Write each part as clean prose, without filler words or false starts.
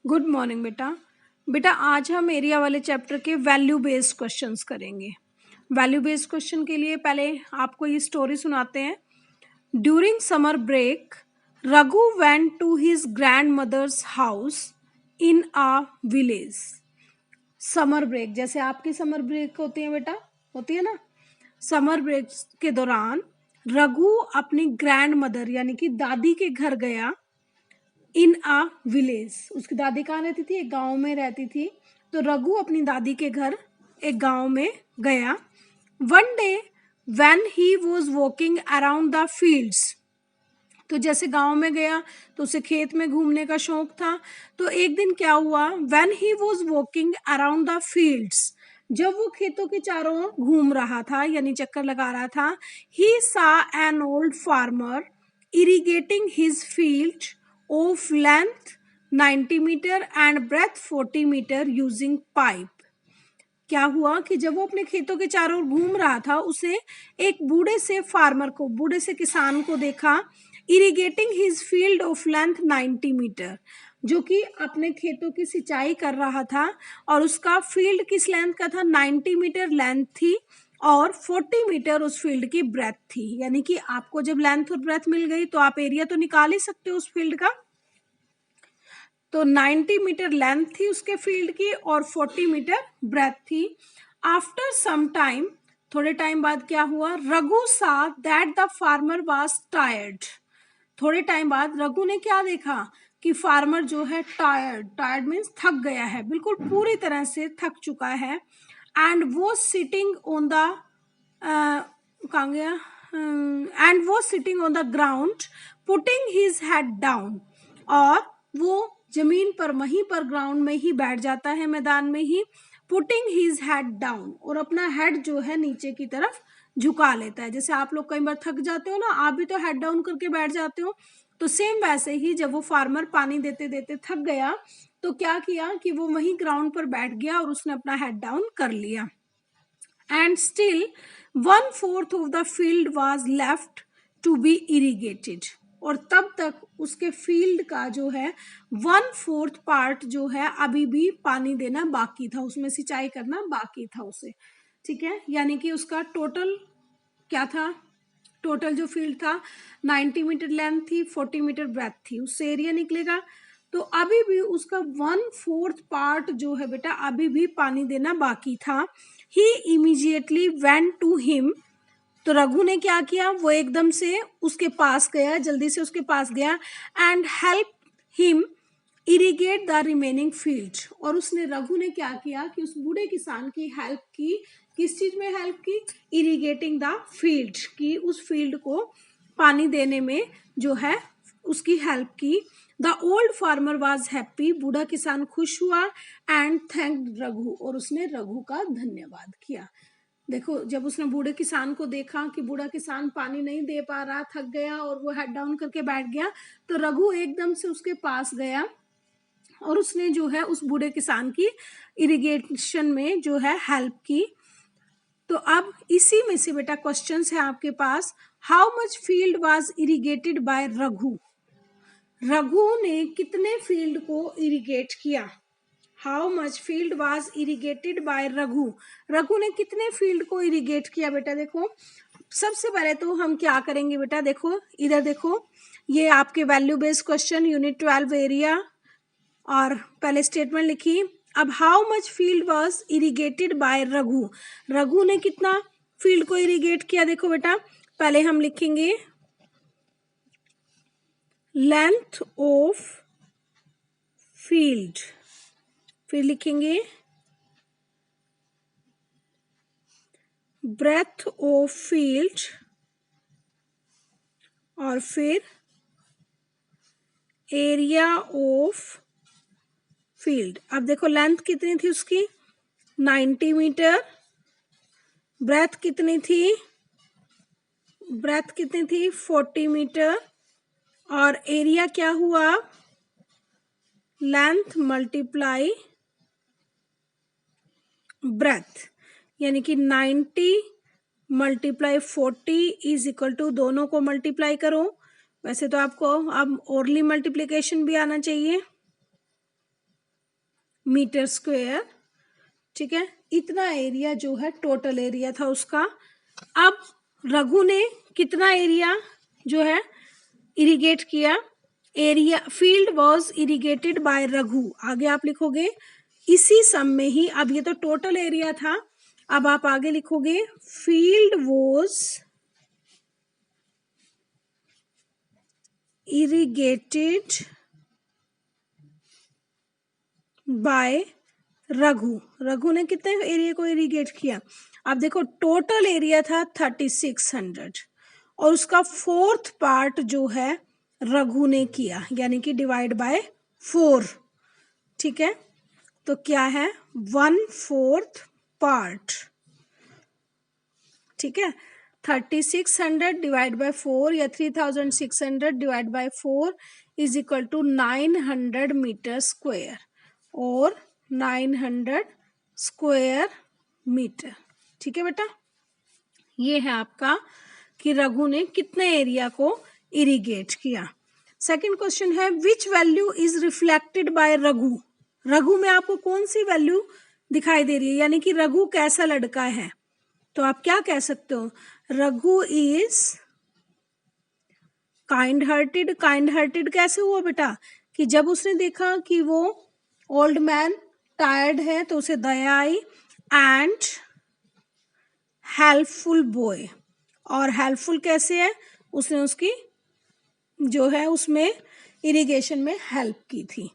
Good morning बेटा। बेटा आज हम एरिया वाले चैप्टर के वैल्यू बेस्ड क्वेश्चंस करेंगे। वैल्यू बेस्ड क्वेश्चन के लिए पहले आपको ये स्टोरी सुनाते हैं। During summer break Raghu went to his grand mother's house in a village. Summer break जैसे आपकी समर ब्रेक होती है बेटा, होती है ना। समर ब्रेक के दौरान रघु अपनी ग्रैंड मदर यानी कि दादी के घर गया। इन आ विलेज, उसकी दादी कहाँ रहती थी? एक गांव में रहती थी। तो रघु अपनी दादी के घर एक गांव में गया। One day when he was walking around the fields, तो जैसे गांव में गया तो उसे खेत में घूमने का शौक था। तो एक दिन क्या हुआ, when he was walking around the fields, जब वो खेतों के चारों ओर घूम रहा था यानी चक्कर लगा रहा था, he saw an old farmer irrigating his field of length 90 metre and breadth 40 metre using pipe. क्या हुआ कि जब वो अपने खेतों के चारों ओर घूम रहा था, उसे एक बूढ़े से फार्मर को, बूढ़े से किसान को देखा, irrigating his field of length 90 metre, जो कि अपने खेतों की सिंचाई कर रहा था और उसका फील्ड किस लेंथ का था? 90 मीटर लेंथ थी और 40 मीटर उस फील्ड की ब्रेथ थी। यानी कि आपको जब लेंथ और ब्रेथ मिल गई तो आप एरिया तो निकाल ही सकते हो उस फील्ड का। तो 90 मीटर लेंथ थी उसके फील्ड की और 40 मीटर ब्रेथ थी। आफ्टर सम टाइम, थोड़े टाइम बाद क्या हुआ, रघु सा that the farmer was tired. थोड़े टाइम बाद रघु ने क्या देखा कि फार्मर जो है टायर्ड, टायर्ड मीन्स थक गया है, बिल्कुल पूरी तरह से थक चुका है। एंड वो सिटिंग ऑन द कहाँ गया, एंड वो sitting on the ground putting his head down, और वो जमीन पर वहीं पर ग्राउंड में ही बैठ जाता है, मैदान में ही। पुटिंग हिज हेड डाउन, और अपना हेड जो है नीचे की तरफ झुका लेता है। जैसे आप लोग कई बार थक जाते हो ना, आप भी तो हेड डाउन करके बैठ जाते हो। तो सेम वैसे ही जब वो फार्मर पानी देते देते थक गया तो क्या किया कि वो वहीं ग्राउंड पर बैठ गया और उसने अपना हेड डाउन कर लिया। And still 1/4 of the field was left to be irrigated, और तब तक उसके फील्ड का जो है 1/4 पार्ट जो है अभी भी पानी देना बाकी था, उसमें सिंचाई करना बाकी था उसे। ठीक है, यानी कि उसका टोटल क्या था, टोटल जो फील्ड था 90 मीटर लेंथ थी, 40 मीटर ब्रेथ थी, उससे एरिया निकलेगा। तो अभी भी उसका 1/4 पार्ट जो है बेटा अभी भी पानी देना बाकी था। ही इमीजिएटली वेंट टू हिम, तो रघु ने क्या किया, वो एकदम से उसके पास गया, जल्दी से उसके पास गया। And help him irrigate the remaining field, और उसने, रघु ने क्या किया कि उस बूढ़े किसान की हेल्प की। किस चीज में हेल्प की? इरिगेटिंग द फील्ड की, उस फील्ड को पानी देने में जो है उसकी हेल्प की। The old farmer was happy, बूढ़ा किसान खुश हुआ। एंड थैंक रघु, और उसने रघु का धन्यवाद किया। देखो, जब उसने बूढ़े किसान को देखा कि बूढ़ा किसान पानी नहीं दे पा रहा, थक गया और वो हेड डाउन करके बैठ गया, तो रघु एकदम से उसके पास गया और उसने जो है उस बूढ़े किसान की इरिगेशन में जो है हेल्प की। तो अब इसी में से बेटा क्वेश्चंस है आपके पास। How much field was irrigated by Raghu, Raghu ने कितने फील्ड को इरिगेट किया। How much field was irrigated by Raghu, Raghu ने कितने फील्ड को इरिगेट किया। बेटा देखो, सबसे पहले तो हम क्या करेंगे बेटा, देखो इधर देखो, ये आपके value based question unit 12 area, और पहले स्टेटमेंट लिखी। अब how much field was irrigated by Raghu, Raghu ने कितना फील्ड को इरिगेट किया। देखो बेटा, पहले हम लिखेंगे लेंथ ऑफ फील्ड, फिर लिखेंगे ब्रेथ ऑफ फील्ड, और फिर एरिया ऑफ फील्ड। अब देखो लेंथ कितनी थी उसकी, 90 मीटर। ब्रेथ कितनी थी, ब्रेथ कितनी थी, 40 मीटर। और एरिया क्या हुआ, लेंथ मल्टीप्लाई ब्रेथ, यानी कि 90 मल्टीप्लाई 40 इज इक्वल टू, दोनों को मल्टीप्लाई करो। वैसे तो आपको अब ओरली मल्टीप्लिकेशन भी आना चाहिए। Metre square. ठीक है, इतना एरिया जो है टोटल एरिया था उसका। अब रघु ने कितना एरिया जो है इरिगेट किया? Area field was irrigated by Raghu. आगे आप लिखोगे इसी सम में ही, अब ये तो टोटल एरिया था, अब आप आगे लिखोगे field was irrigated by Raghu. Raghu ने कितने एरिया को इरिगेट किया? अब देखो टोटल एरिया था 3600 और उसका 4th पार्ट जो है रघु ने किया, यानी कि डिवाइड बाय 4। ठीक है, तो क्या है 1/4 पार्ट। ठीक है, 3600 डिवाइड बाय 4 या 3600 divide by 4 is equal to 900 metre square और 900 स्क्वायर मीटर। ठीक है बेटा, ये है आपका कि रघु ने कितने एरिया को इरिगेट किया। सेकंड क्वेश्चन है which value is reflected by Raghu. Raghu में आपको कौन सी वैल्यू दिखाई दे रही है, यानी कि रघु कैसा लड़का है? तो आप क्या कह सकते हो? Raghu is kind hearted. Kind hearted कैसे हुआ बेटा? कि जब उसने देखा कि वो ओल्ड मैन टायर्ड है तो उसे दया आई। एंड हेल्पफुल बॉय, और हेल्पफुल कैसे है? उसने उसकी जो है उसमें इरिगेशन में हेल्प की थी।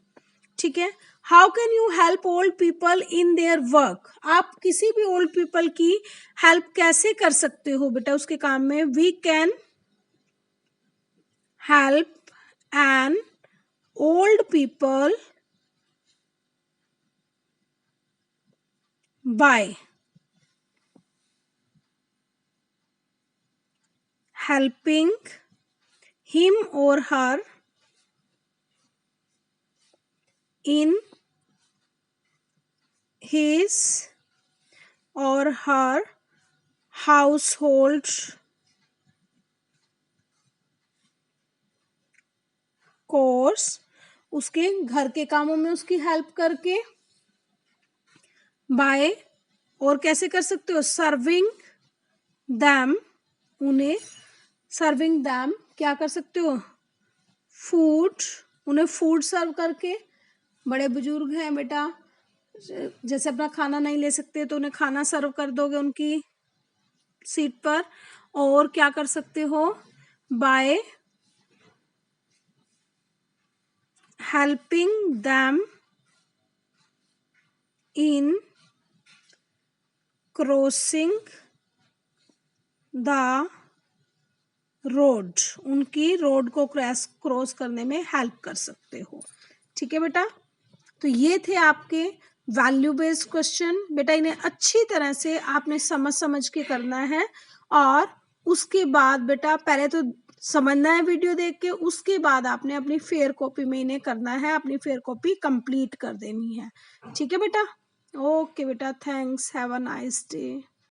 ठीक है, how can you help old people in their work. आप किसी भी ओल्ड पीपल की हेल्प कैसे कर सकते हो बेटा उसके काम में? We can help an old people by helping him or her in his or her household chores। उसके घर के कामों में उसकी हेल्प करके। बाय, और कैसे कर सकते हो? सर्विंग दैम, उन्हें सर्विंग दैम क्या कर सकते हो? फूड, उन्हें फूड सर्व करके। बड़े बुजुर्ग हैं बेटा, जैसे अपना खाना नहीं ले सकते तो उन्हें खाना सर्व कर दोगे उनकी सीट पर। और क्या कर सकते हो? By helping them in crossing the road, उनकी रोड को क्रॉस करने में हेल्प कर सकते हो। ठीक है बेटा, तो ये थे आपके वैल्यू बेस्ड क्वेश्चन। बेटा इन्हें अच्छी तरह से आपने समझ के करना है, और उसके बाद बेटा पहले तो समझना है वीडियो देख के, उसके बाद आपने अपनी फेयर कॉपी में इन्हें करना है, अपनी फेयर कॉपी कंप्लीट कर देनी है। ठीक है बेटा, ओके बेटा, thanks, have a nice day.